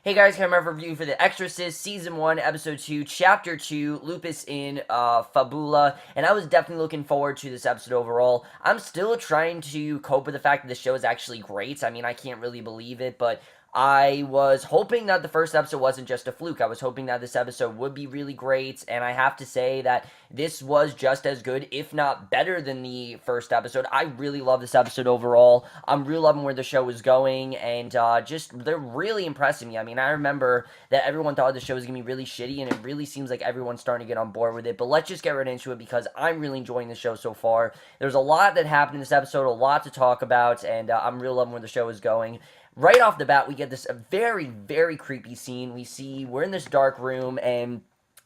Hey guys, camera review for The Exorcist, Season 1, Episode 2, Chapter 2, Lupus in Fabula, and I was definitely looking forward to this episode overall. I'm still trying to cope with the fact that the show is actually great. I mean, I can't really believe it, but I was hoping that the first episode wasn't just a fluke. I was hoping that this episode would be really great, and I have to say that this was just as good, if not better than the first episode. I really love this episode overall. I'm really loving where the show is going, and they're really impressing me. I mean, I remember that everyone thought the show was going to be really shitty, and it really seems like everyone's starting to get on board with it, but let's just get right into it because I'm really enjoying the show so far. There's a lot that happened in this episode, a lot to talk about, and I'm really loving where the show is going. Right off the bat, we get this very, very creepy scene. We're in this dark room, and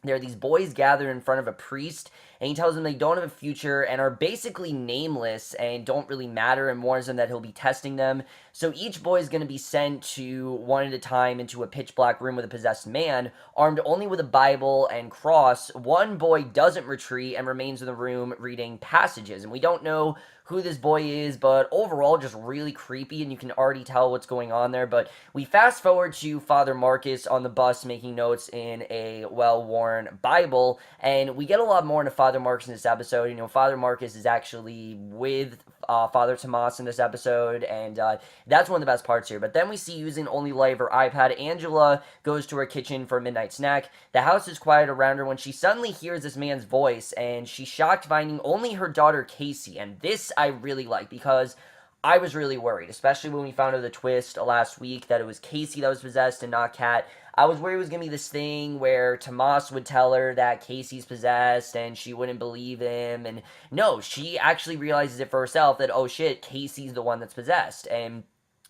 there are these boys gathered in front of a priest, and he tells them they don't have a future and are basically nameless and don't really matter, and warns them that he'll be testing them. So each boy is going to be sent to one at a time into a pitch black room with a possessed man, armed only with a Bible and cross. One boy doesn't retreat and remains in the room reading passages, and we don't know who this boy is, but overall just really creepy, and you can already tell what's going on there. But we fast forward to Father Marcus on the bus making notes in a well-worn Bible, and we get a lot more into Father Marcus in this episode. You know, Father Marcus is actually with Father Tomas in this episode, and that's one of the best parts here. But then we see, using only light of her iPad, Angela goes to her kitchen for a midnight snack. The house is quiet around her when she suddenly hears this man's voice, and she's shocked finding only her daughter Casey. And this I really like, because I was really worried, especially when we found out the twist last week that it was Casey that was possessed and not Kat. I was worried it was going to be this thing where Tomas would tell her that Casey's possessed and she wouldn't believe him. And no, she actually realizes it for herself that, oh shit, Casey's the one that's possessed. And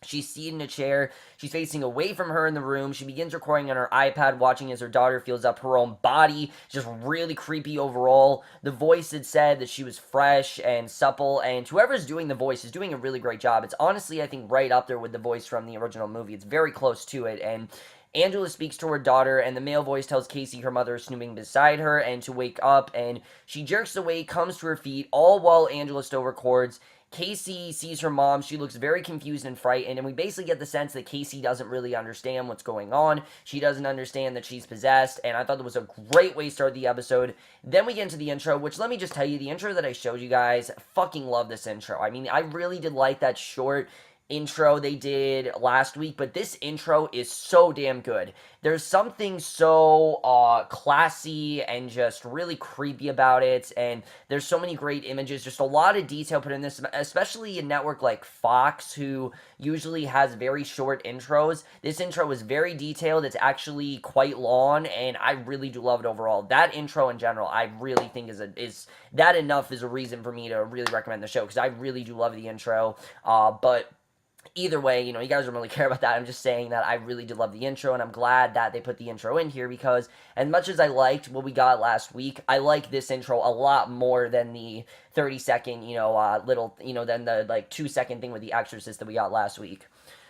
she's seated in a chair. She's facing away from her in the room. She begins recording on her iPad, watching as her daughter feels up her own body. Just really creepy overall. The voice had said that she was fresh and supple, and whoever's doing the voice is doing a really great job. It's honestly, I think, right up there with the voice from the original movie. It's very close to it, and Angela speaks to her daughter, and the male voice tells Casey her mother is snooping beside her and to wake up, and she jerks awake, comes to her feet, all while Angela still records. Casey sees her mom. She looks very confused and frightened, and we basically get the sense that Casey doesn't really understand what's going on. She doesn't understand that she's possessed, and I thought that was a great way to start the episode. Then we get into the intro, which, let me just tell you, the intro that I showed you guys, fucking love this intro. I mean, I really did like that short intro they did last week, but this intro is so damn good. There's something so classy and just really creepy about it, and there's so many great images, just a lot of detail put in this, especially a network like Fox, who usually has very short intros. This intro is very detailed. It's actually quite long, and I really do love it overall. That intro in general, I really think is that enough is a reason for me to really recommend the show, because I really do love the intro. But either way, you know, you guys don't really care about that. I'm just saying that I really did love the intro, and I'm glad that they put the intro in here, because as much as I liked what we got last week, I like this intro a lot more than the 30-second, than the, 2-second thing with the Exorcist that we got last week.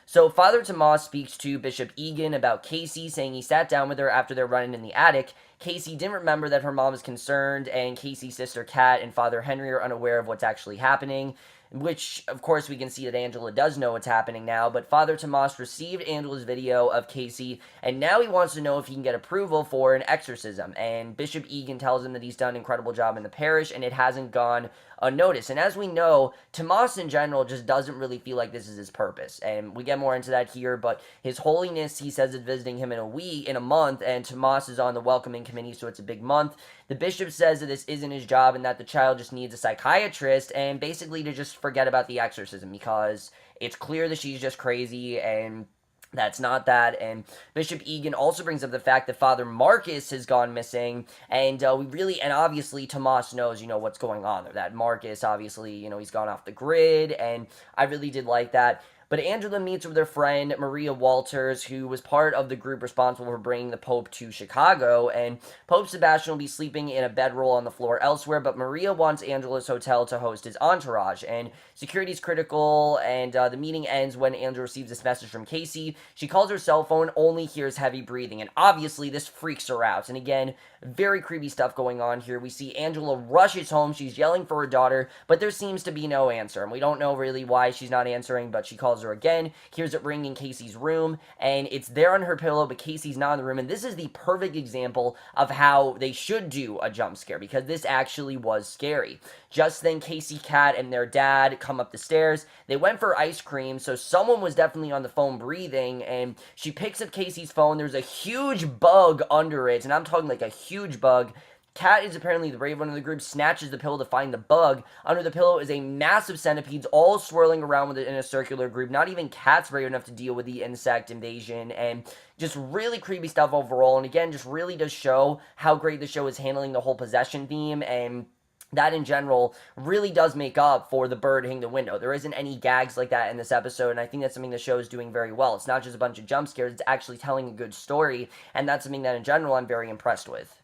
So Father Tomas speaks to Bishop Egan about Casey, saying he sat down with her after their run-in in the attic. Casey didn't remember that her mom is concerned, and Casey's sister Kat and Father Henry are unaware of what's actually happening, which, of course, we can see that Angela does know what's happening now. But Father Tomas received Angela's video of Casey, and now he wants to know if he can get approval for an exorcism. And Bishop Egan tells him that he's done an incredible job in the parish, and it hasn't gone unnoticed. And as we know, Tomas in general just doesn't really feel like this is his purpose. And we get more into that here, but His Holiness, he says, is visiting him in a month, and Tomas is on the welcoming committee, so it's a big month. The bishop says that this isn't his job and that the child just needs a psychiatrist, and basically to just forget about the exorcism, because it's clear that she's just crazy, and that's not that. And Bishop Egan also brings up the fact that Father Marcus has gone missing, and and obviously Tomas knows, what's going on there. That Marcus, obviously, he's gone off the grid, and I really did like that. But Angela meets with her friend Maria Walters, who was part of the group responsible for bringing the Pope to Chicago, and Pope Sebastian will be sleeping in a bedroll on the floor elsewhere, but Maria wants Angela's hotel to host his entourage, and security's critical, and the meeting ends when Angela receives this message from Casey. She calls her cell phone, only hears heavy breathing, and obviously this freaks her out. And again, very creepy stuff going on here. We see Angela rushes home, she's yelling for her daughter, but there seems to be no answer, and we don't know really why she's not answering, but she calls tells her again, hears it ring in Casey's room, and it's there on her pillow, but Casey's not in the room. And this is the perfect example of how they should do a jump scare, because this actually was scary. Just then, Casey, Kat, and their dad come up the stairs. They went for ice cream, so someone was definitely on the phone breathing, and she picks up Casey's phone. There's a huge bug under it, and I'm talking like a huge bug. Kat is apparently the brave one of the group, snatches the pillow to find the bug. Under the pillow is a massive centipede, all swirling around with it in a circular group. Not even Kat's brave enough to deal with the insect invasion, and just really creepy stuff overall. And again, just really does show how great the show is handling the whole possession theme, and that in general really does make up for the bird hitting the window. There isn't any gags like that in this episode, and I think that's something the show is doing very well. It's not just a bunch of jump scares, it's actually telling a good story, and that's something that in general I'm very impressed with.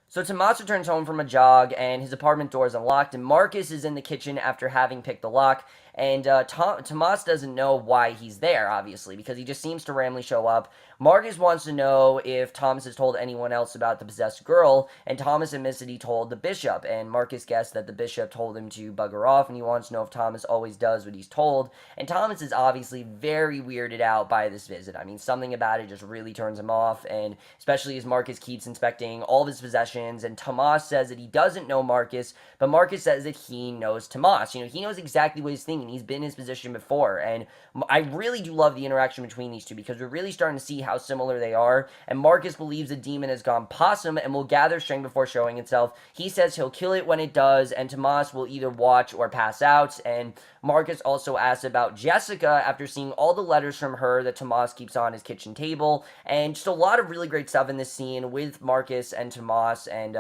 So Tomas returns home from a jog, and his apartment door is unlocked, and Marcus is in the kitchen after having picked the lock, and Tomas doesn't know why he's there, obviously, because he just seems to randomly show up. Marcus wants to know if Thomas has told anyone else about the possessed girl, and Thomas admits that he told the bishop, and Marcus guessed that the bishop told him to bugger off, and he wants to know if Thomas always does what he's told, and Thomas is obviously very weirded out by this visit. I mean, something about it just really turns him off, and especially as Marcus keeps inspecting all of his possessions, and Tomas says that he doesn't know Marcus, but Marcus says that he knows Tomas. He knows exactly what he's thinking. He's been in his position before, and I really do love the interaction between these two, because we're really starting to see how similar they are, and Marcus believes the demon has gone possum and will gather strength before showing itself. He says he'll kill it when it does, and Tomas will either watch or pass out, and Marcus also asks about Jessica after seeing all the letters from her that Tomas keeps on his kitchen table, and just a lot of really great stuff in this scene with Marcus and Tomas, and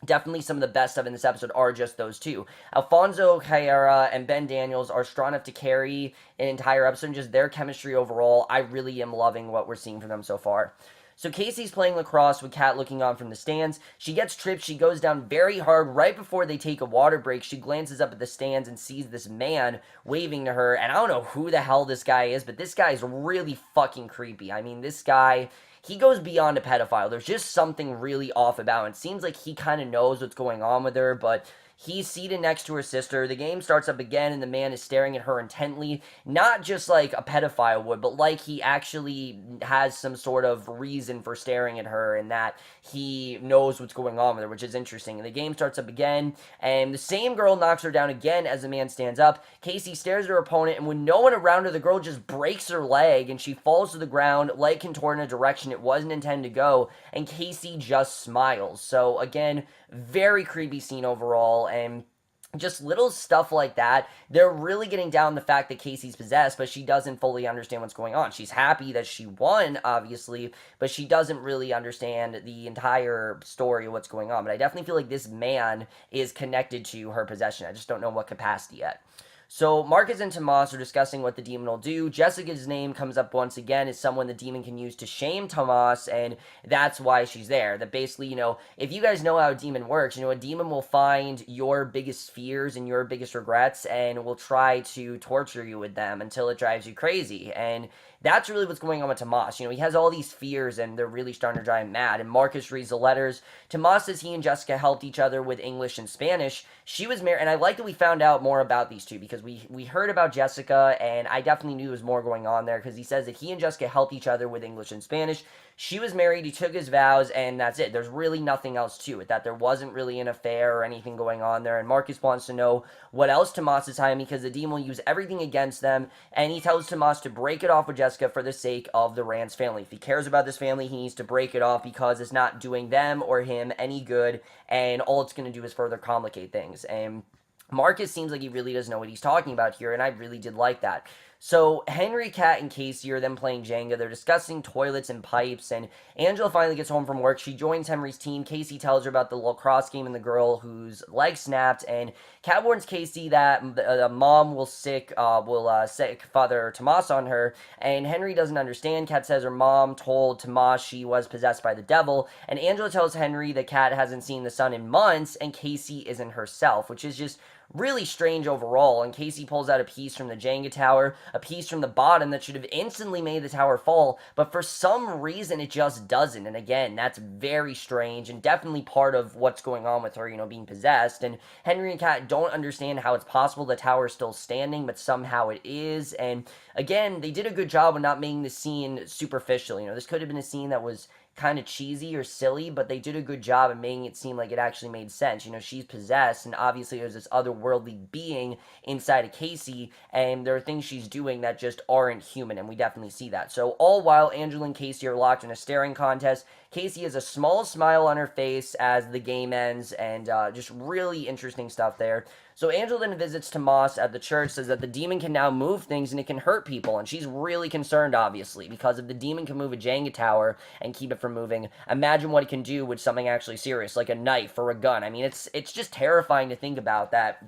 definitely some of the best stuff in this episode are just those two. Alfonso Carrera and Ben Daniels are strong enough to carry an entire episode, and just their chemistry overall, I really am loving what we're seeing from them so far. So Casey's playing lacrosse with Kat looking on from the stands. She gets tripped. She goes down very hard right before they take a water break. She glances up at the stands and sees this man waving to her, and I don't know who the hell this guy is, but this guy is really fucking creepy. I mean, this guy, he goes beyond a pedophile. There's just something really off about him. It seems like he kind of knows what's going on with her, but he's seated next to her sister. The game starts up again, and the man is staring at her intently. Not just like a pedophile would, but like he actually has some sort of reason for staring at her, and that he knows what's going on with her, which is interesting. And the game starts up again, and the same girl knocks her down again as the man stands up. Casey stares at her opponent, and with no one around her, the girl just breaks her leg, and she falls to the ground, leg contorted in a direction it wasn't intended to go, and Casey just smiles. So again, very creepy scene overall, and just little stuff like that. They're really getting down the fact that Casey's possessed, but she doesn't fully understand what's going on. She's happy that she won, obviously, but she doesn't really understand the entire story of what's going on. But I definitely feel like this man is connected to her possession. I just don't know what capacity yet. So Marcus and Tomas are discussing what the demon will do. Jessica's name comes up once again as someone the demon can use to shame Tomas, and that's why she's there. That basically, if you guys know how a demon works, a demon will find your biggest fears and your biggest regrets and will try to torture you with them until it drives you crazy. And that's really what's going on with Tomas. He has all these fears, and they're really starting to drive him mad. And Marcus reads the letters. Tomas says he and Jessica helped each other with English and Spanish. She was married, and I like that we found out more about these two, because we heard about Jessica, and I definitely knew there was more going on there, because he says that he and Jessica helped each other with English and Spanish. She was married, he took his vows, and that's it. There's really nothing else to it, that there wasn't really an affair or anything going on there, and Marcus wants to know what else Tomas is hiding, because the demon will use everything against them, and he tells Tomas to break it off with Jessica for the sake of the Rand's family. If he cares about this family, he needs to break it off, because it's not doing them or him any good, and all it's going to do is further complicate things. And Marcus seems like he really doesn't know what he's talking about here, and I really did like that. So Henry, Kat, and Casey are then playing Jenga. They're discussing toilets and pipes, and Angela finally gets home from work. She joins Henry's team. Casey tells her about the lacrosse game and the girl whose leg snapped, and Kat warns Casey that the mom will sick Father Tomas on her, and Henry doesn't understand. Kat says her mom told Tomas she was possessed by the devil, and Angela tells Henry that Kat hasn't seen the sun in months, and Casey isn't herself, which is just really strange overall. And Casey pulls out a piece from the Jenga tower, a piece from the bottom that should have instantly made the tower fall, but for some reason it just doesn't. And again, that's very strange and definitely part of what's going on with her, being possessed. And Henry and Kat don't understand how it's possible the tower is still standing, but somehow it is. And again, they did a good job of not making the scene superficial. This could have been a scene that was kind of cheesy or silly, but they did a good job of making it seem like it actually made sense. She's possessed, and obviously there's this otherworldly being inside of Casey, and there are things she's doing that just aren't human, and we definitely see that. So all while Angela and Casey are locked in a staring contest, Casey has a small smile on her face as the game ends, and just really interesting stuff there. So Angela then visits Tomas at the church, says that the demon can now move things and it can hurt people, and she's really concerned, obviously, because if the demon can move a Jenga tower and keep it from moving, imagine what it can do with something actually serious, like a knife or a gun. I mean, it's just terrifying to think about that.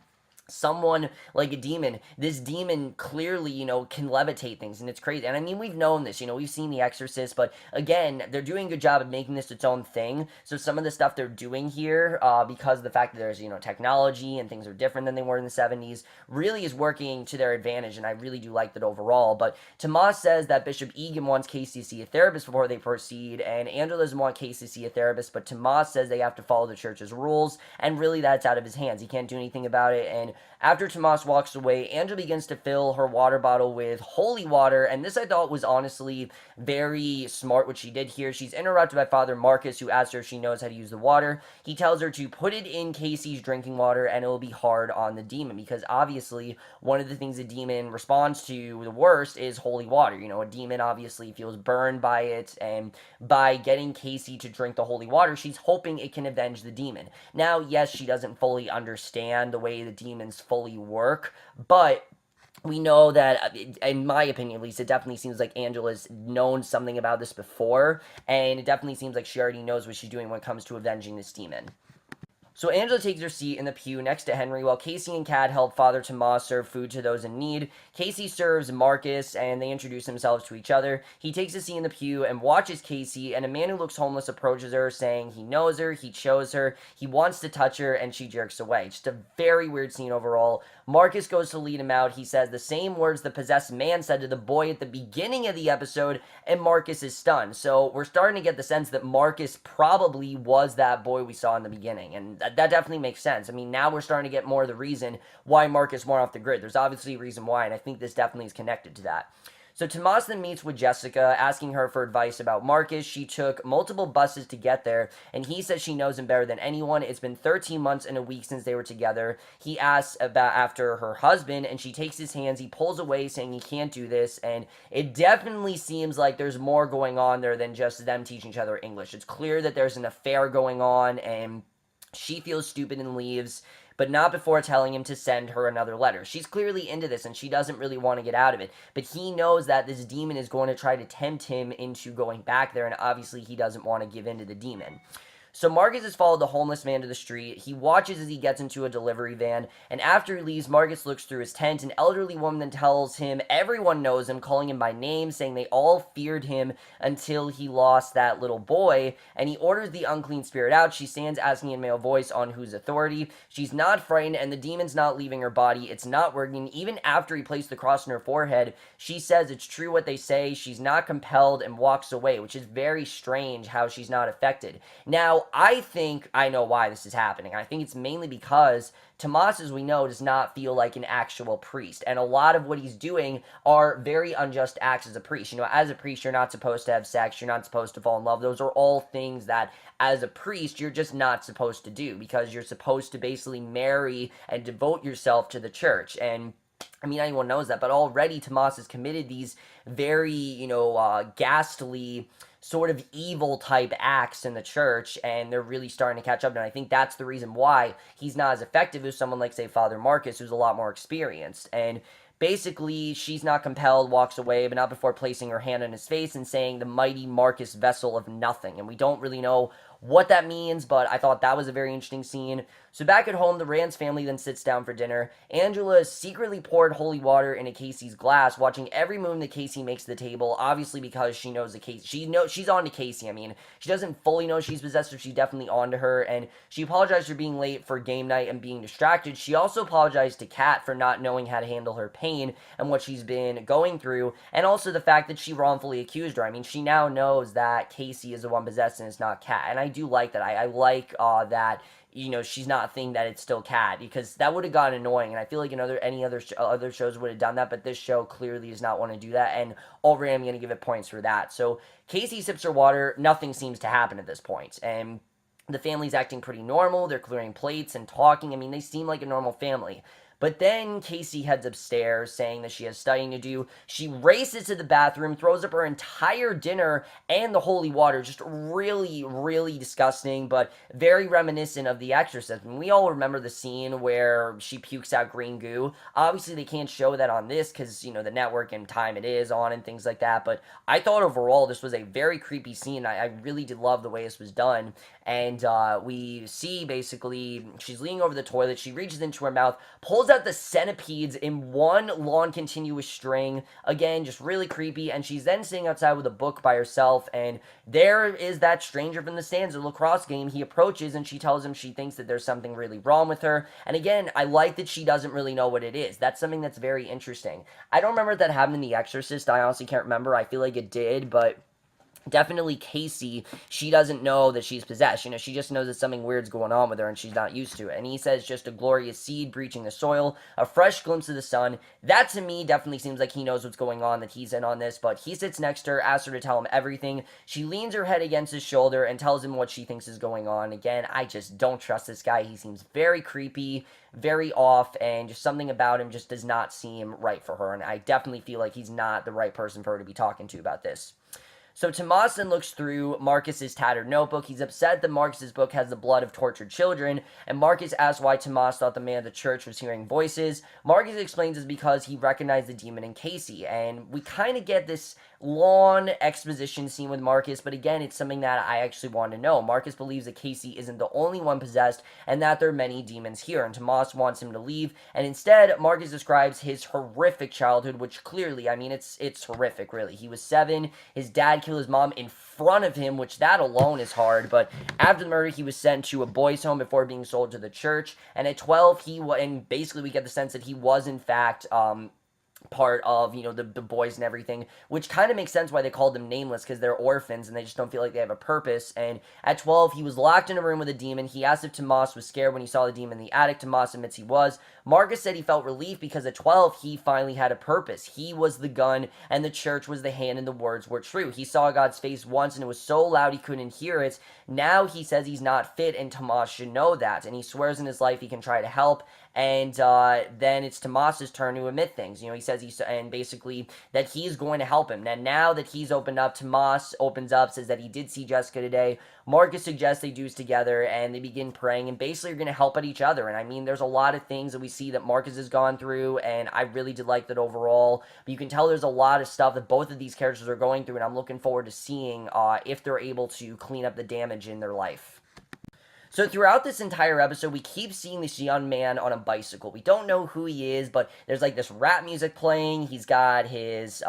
Someone like a demon, this demon clearly, can levitate things, and it's crazy. And I mean, we've known this, we've seen The Exorcist, but again, they're doing a good job of making this its own thing. So some of the stuff they're doing here, because of the fact that there's, technology and things are different than they were in the 70s, really is working to their advantage, and I really do like that overall. But Tomas says that Bishop Egan wants Casey to see a therapist before they proceed, and Angela doesn't want Casey to see a therapist, but Tomas says they have to follow the church's rules, and really that's out of his hands. He can't do anything about it, and after Tomas walks away, Angela begins to fill her water bottle with holy water, and this I thought was honestly very smart what she did here. She's interrupted by Father Marcus, who asks her if she knows how to use the water. He tells her to put it in Casey's drinking water, and it will be hard on the demon, because obviously one of the things a demon responds to the worst is holy water. A demon obviously feels burned by it, and by getting Casey to drink the holy water, she's hoping it can avenge the demon. Now, yes, she doesn't fully understand the way the demons fully work, but we know that, in my opinion at least, it definitely seems like Angela's known something about this before, and it definitely seems like she already knows what she's doing when it comes to avenging this demon. So Angela takes her seat in the pew next to Henry while Casey and Kat help Father Tomas serve food to those in need. Casey serves Marcus, and they introduce themselves to each other. He takes a seat in the pew and watches Casey, and a man who looks homeless approaches her, saying he knows her, he chose her, he wants to touch her, and she jerks away. Just a very weird scene overall. Marcus goes to lead him out. He says the same words the possessed man said to the boy at the beginning of the episode, and Marcus is stunned. So we're starting to get the sense that Marcus probably was that boy we saw in the beginning, and that definitely makes sense. I mean, now we're starting to get more of the reason why Marcus went off the grid. There's obviously a reason why, and I think this definitely is connected to that. So Tomas then meets with Jessica, asking her for advice about Marcus. She took multiple buses to get there, and he says she knows him better than anyone. It's been 13 months and a week since they were together. He asks about after her husband, and she takes his hands. He pulls away, saying he can't do this, and it definitely seems like there's more going on there than just them teaching each other English. It's clear that there's an affair going on, and she feels stupid and leaves, but not before telling him to send her another letter. She's clearly into this, and she doesn't really want to get out of it, but he knows that this demon is going to try to tempt him into going back there, and obviously he doesn't want to give in to the demon. So Marcus has followed the homeless man to the street. He watches as he gets into a delivery van, and after he leaves, Marcus looks through his tent. An elderly woman then tells him everyone knows him, calling him by name, saying they all feared him until he lost that little boy, and he orders the unclean spirit out. She stands asking in male voice on whose authority. She's not frightened, and the demon's not leaving her body. It's not working. Even after he placed the cross on her forehead, she says it's true what they say. She's not compelled and walks away, which is very strange how she's not affected. Now, I think I know why this is happening. I think it's mainly because Tomas, as we know, does not feel like an actual priest, and a lot of what he's doing are very unjust acts as a priest. As a priest, you're not supposed to have sex, you're not supposed to fall in love. Those are all things that, as a priest, you're just not supposed to do, because you're supposed to basically marry and devote yourself to the church. And I mean, anyone knows that, but already Tomas has committed these very, ghastly sort of evil type acts in the church, and they're really starting to catch up. And I think that's the reason why he's not as effective as someone like, say, Father Marcus, who's a lot more experienced. And basically, she's not compelled, walks away, but not before placing her hand on his face and saying, the mighty Marcus, vessel of nothing. And we don't really know what that means, but I thought that was a very interesting scene. So back at home, the Rand's family then sits down for dinner. Angela secretly poured holy water into Casey's glass, watching every move that Casey makes to the table, obviously because she knows that she's on to Casey. I mean, she doesn't fully know she's possessed, but she's definitely on to her, and she apologized for being late for game night and being distracted. She also apologized to Kat for not knowing how to handle her pain and what she's been going through, and also the fact that she wrongfully accused her. I mean, she now knows that Casey is the one possessed and it's not Kat, and I do like that. I like that she's not thinking that it's still Kat, because that would have gotten annoying, and I feel like any other shows would have done that, but this show clearly does not want to do that, and already I'm going to give it points for that. So Casey sips her water, nothing seems to happen at this point, and the family's acting pretty normal. They're clearing plates and talking. I mean, they seem like a normal family. But then Casey heads upstairs, saying that she has studying to do. She races to the bathroom, throws up her entire dinner and the holy water. Just really, really disgusting, but very reminiscent of The Exorcist. And we all remember the scene where she pukes out green goo. Obviously, they can't show that on this because, the network and time it is on and things like that. But I thought overall this was a very creepy scene. I really did love the way this was done. And we see, basically, she's leaning over the toilet. She reaches into her mouth, pulls out the centipedes in one long continuous string. Again, just really creepy. And she's then sitting outside with a book by herself, and there is that stranger from the stands, the lacrosse game. He approaches and she tells him she thinks that there's something really wrong with her. And again, I like that she doesn't really know what it is. That's something that's very interesting. I don't remember if that happened in The Exorcist. I honestly can't remember. I feel like it did, but definitely Casey, she doesn't know that she's possessed. She just knows that something weird's going on with her and she's not used to it. And he says just a glorious seed breaching the soil, a fresh glimpse of the sun. That to me definitely seems like he knows what's going on, that he's in on this. But he sits next to her, asks her to tell him everything. She leans her head against his shoulder and tells him what she thinks is going on. Again, I just don't trust this guy. He seems very creepy, very off, and just something about him just does not seem right for her. And I definitely feel like he's not the right person for her to be talking to about this. So Tomas then looks through Marcus's tattered notebook. He's upset that Marcus's book has the blood of tortured children, and Marcus asks why Tomas thought the man at the church was hearing voices. Marcus explains it's because he recognized the demon in Casey, and we kind of get this long exposition scene with Marcus, but again, it's something that I actually want to know. Marcus believes that Casey isn't the only one possessed, and that there are many demons here, and Tomas wants him to leave, and instead, Marcus describes his horrific childhood, which clearly, I mean, it's horrific, really. He was 7, his dad killed his mom in front of him, which that alone is hard, but after the murder, he was sent to a boys' home before being sold to the church, and at 12, and basically we get the sense that he was, in fact, part of, the boys and everything, which kind of makes sense why they called them nameless, because they're orphans and they just don't feel like they have a purpose. And at 12, he was locked in a room with a demon. He asked if Tomas was scared when he saw the demon in the attic. Tomas admits he was. Marcus said he felt relief because at 12, he finally had a purpose. He was the gun and the church was the hand, and the words were true. He saw God's face once and it was so loud he couldn't hear it. Now he says he's not fit, and Tomas should know that, and he swears in his life he can try to help. And then it's Tomas's turn to admit things. He says and basically that he's going to help him. And now that he's opened up, Tomas opens up, says that he did see Jessica today. Marcus suggests they do this together, and they begin praying, and basically are going to help at each other. And I mean, there's a lot of things that we see that Marcus has gone through, and I really did like that overall. But you can tell there's a lot of stuff that both of these characters are going through, and I'm looking forward to seeing if they're able to clean up the damage in their life. So throughout this entire episode, we keep seeing this young man on a bicycle. We don't know who he is, but there's like this rap music playing. He's got his,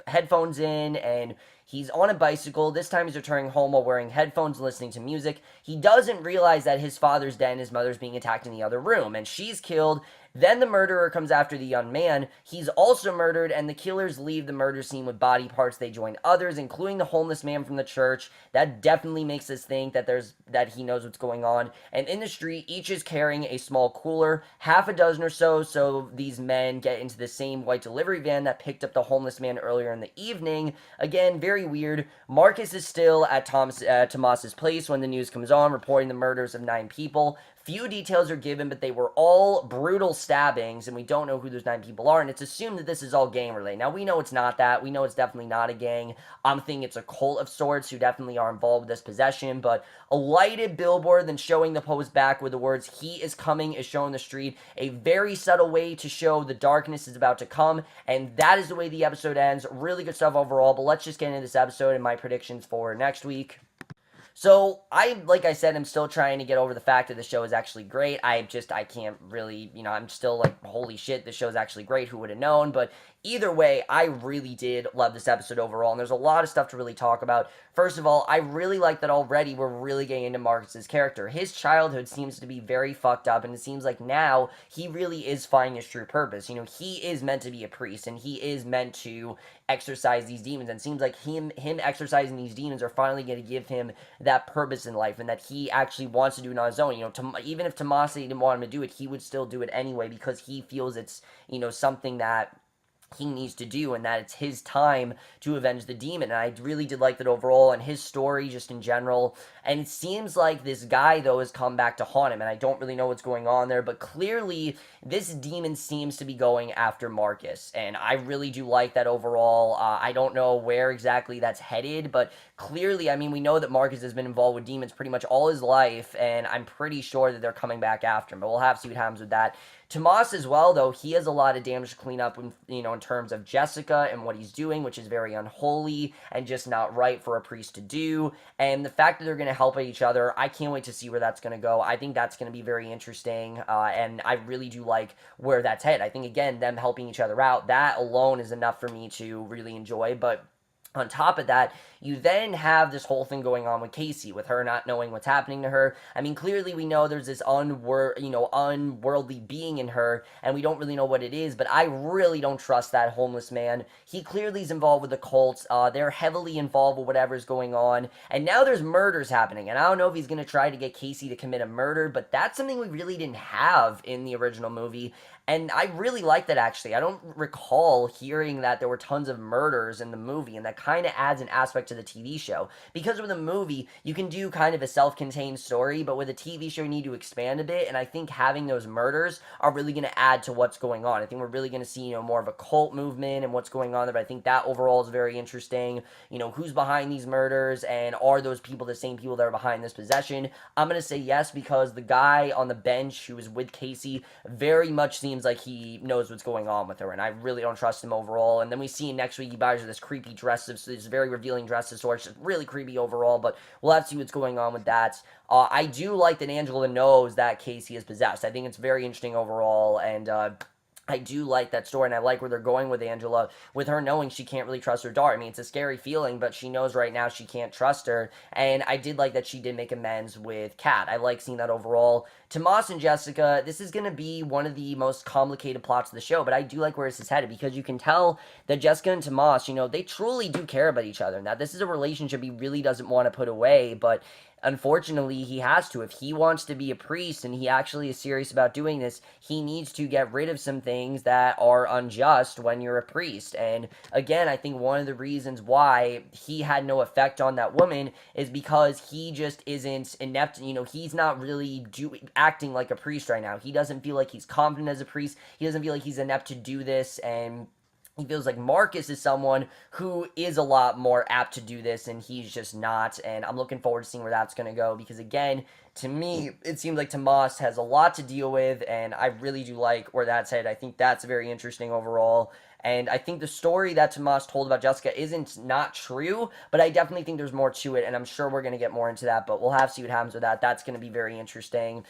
headphones in, and he's on a bicycle. This time he's returning home while wearing headphones and listening to music. He doesn't realize that his father's dead and his mother's being attacked in the other room, and she's killed. Then the murderer comes after the young man. He's also murdered, and the killers leave the murder scene with body parts. They join others, including the homeless man from the church. That definitely makes us think that he knows what's going on. And in the street, each is carrying a small cooler, half a dozen or so these men get into the same white delivery van that picked up the homeless man earlier in the evening. Again, very weird. Marcus is still at Tomas's place when the news comes on, reporting the murders of 9 people. Few details are given, but they were all brutal stabbings, and we don't know who those 9 people are, and it's assumed that this is all gang-related. Now, we know it's not that. We know it's definitely not a gang. I'm thinking it's a cult of sorts who definitely are involved with this possession, but a lighted billboard then showing the post back with the words, "He is coming," is shown in the street. A very subtle way to show the darkness is about to come, and that is the way the episode ends. Really good stuff overall, but let's just get into this episode and my predictions for next week. So like I said, I'm still trying to get over the fact that the show is actually great. I can't really, I'm still like, holy shit, this show is actually great. Who would have known? But either way, I really did love this episode overall, and there's a lot of stuff to really talk about. First of all, I really like that already we're really getting into Marcus's character. His childhood seems to be very fucked up, and it seems like now he really is finding his true purpose. He is meant to be a priest, and he is meant to exorcise these demons, and it seems like him exercising these demons are finally going to give him that purpose in life, and that he actually wants to do it on his own. Even if Tomas didn't want him to do it, he would still do it anyway because he feels it's, something that he needs to do, and that it's his time to avenge the demon. And I really did like that overall, and his story just in general. And it seems like this guy, though, has come back to haunt him, and I don't really know what's going on there, but clearly this demon seems to be going after Marcus, and I really do like that overall. I don't know where exactly that's headed, but clearly, I mean, we know that Marcus has been involved with demons pretty much all his life, and I'm pretty sure that they're coming back after him, but we'll have to see what happens with that. Tomas as well, though, he has a lot of damage to clean up, in terms of Jessica and what he's doing, which is very unholy and just not right for a priest to do. And the fact that they're going to help each other, I can't wait to see where that's going to go. I think that's going to be very interesting, and I really do like where that's headed. I think, again, them helping each other out, that alone is enough for me to really enjoy, but on top of that, you then have this whole thing going on with Casey, with her not knowing what's happening to her. I mean, clearly we know there's this unworldly being in her, and we don't really know what it is, but I really don't trust that homeless man. He clearly is involved with the cults. They're heavily involved with whatever's going on, and now there's murders happening, and I don't know if he's going to try to get Casey to commit a murder, but that's something we really didn't have in the original movie. And I really like that, actually. I don't recall hearing that there were tons of murders in the movie, and that kind of adds an aspect to the TV show. Because with a movie, you can do kind of a self-contained story, but with a TV show, you need to expand a bit, and I think having those murders are really going to add to what's going on. I think we're really going to see, more of a cult movement and what's going on there, but I think that overall is very interesting. Who's behind these murders, and are those people the same people that are behind this possession? I'm going to say yes, because the guy on the bench who was with Casey very much seems like he knows what's going on with her, and I really don't trust him overall. And then we see next week he buys her this creepy dress, so this very revealing dress, so it's just really creepy overall, but we'll have to see what's going on with that. I do like that Angela knows that Casey is possessed. I think it's very interesting overall, and I do like that story, and I like where they're going with Angela, with her knowing she can't really trust her daughter. I mean, it's a scary feeling, but she knows right now she can't trust her, and I did like that she did make amends with Kat. I like seeing that overall. Tomas and Jessica, this is going to be one of the most complicated plots of the show, but I do like where this is headed, because you can tell that Jessica and Tomas, they truly do care about each other. Now, this is a relationship he really doesn't want to put away, but unfortunately, he has to. If he wants to be a priest and he actually is serious about doing this, he needs to get rid of some things that are unjust when you're a priest. And again, I think one of the reasons why he had no effect on that woman is because he just isn't inept. He's not really acting like a priest right now. He doesn't feel like he's confident as a priest. He doesn't feel like he's inept to do this, and he feels like Marcus is someone who is a lot more apt to do this, and he's just not. And I'm looking forward to seeing where that's going to go, because again, to me, it seems like Tomas has a lot to deal with, and I really do like where that's headed. I think that's very interesting overall. And I think the story that Tomas told about Jessica isn't not true, but I definitely think there's more to it, and I'm sure we're going to get more into that, but we'll have to see what happens with that. That's going to be very interesting.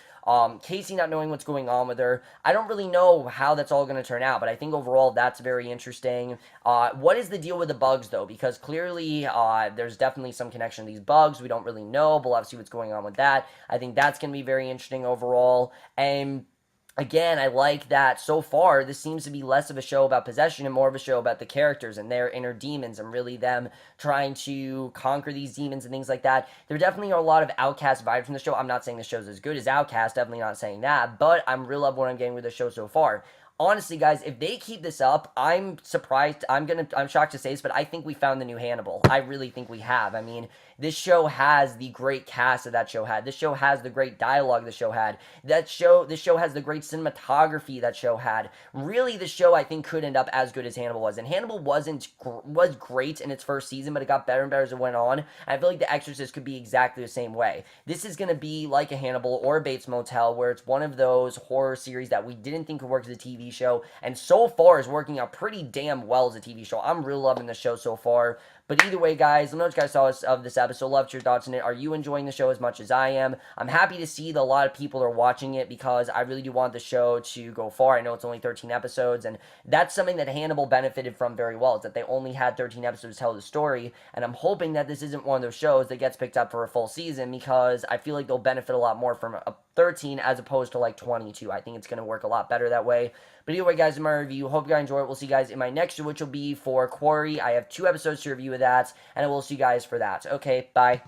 Casey not knowing what's going on with her, I don't really know how that's all going to turn out, but I think overall that's very interesting. What is the deal with the bugs, though? Because clearly there's definitely some connection to these bugs. We don't really know, but we'll have to see what's going on with that. I think that's going to be very interesting overall. And again, I like that so far this seems to be less of a show about possession and more of a show about the characters and their inner demons, and really them trying to conquer these demons and things like that. There definitely are a lot of Outcast vibes from the show. I'm not saying the show's as good as Outcast, definitely not saying that, but I'm real love what I'm getting with the show so far. Honestly, guys, if they keep this up, I'm surprised. I'm shocked to say this, but I think we found the new Hannibal. I really think we have. I mean, this show has the great cast that show had. This show has the great dialogue the show had. This show has the great cinematography that show had. Really, the show, I think, could end up as good as Hannibal was. And Hannibal was great in its first season, but it got better and better as it went on. And I feel like The Exorcist could be exactly the same way. This is going to be like a Hannibal or a Bates Motel, where it's one of those horror series that we didn't think could work as a TV show, and so far is working out pretty damn well as a TV show. I'm really loving the show so far. But either way, guys, let me know what you guys saw of this episode. episode. Love your thoughts on it. Are you enjoying the show as much as I am? I'm happy to see that a lot of people are watching it because I really do want the show to go far. I know it's only 13 episodes, and that's something that Hannibal benefited from very well, is that they only had 13 episodes to tell the story, and I'm hoping that this isn't one of those shows that gets picked up for a full season, because I feel like they'll benefit a lot more from a 13 as opposed to like 22. I think it's going to work a lot better that way. But either way, guys, in my review, hope you guys enjoy it. We'll see you guys in my next show, which will be for Quarry. I have 2 episodes to review of that, and I will see you guys for that. Okay, bye.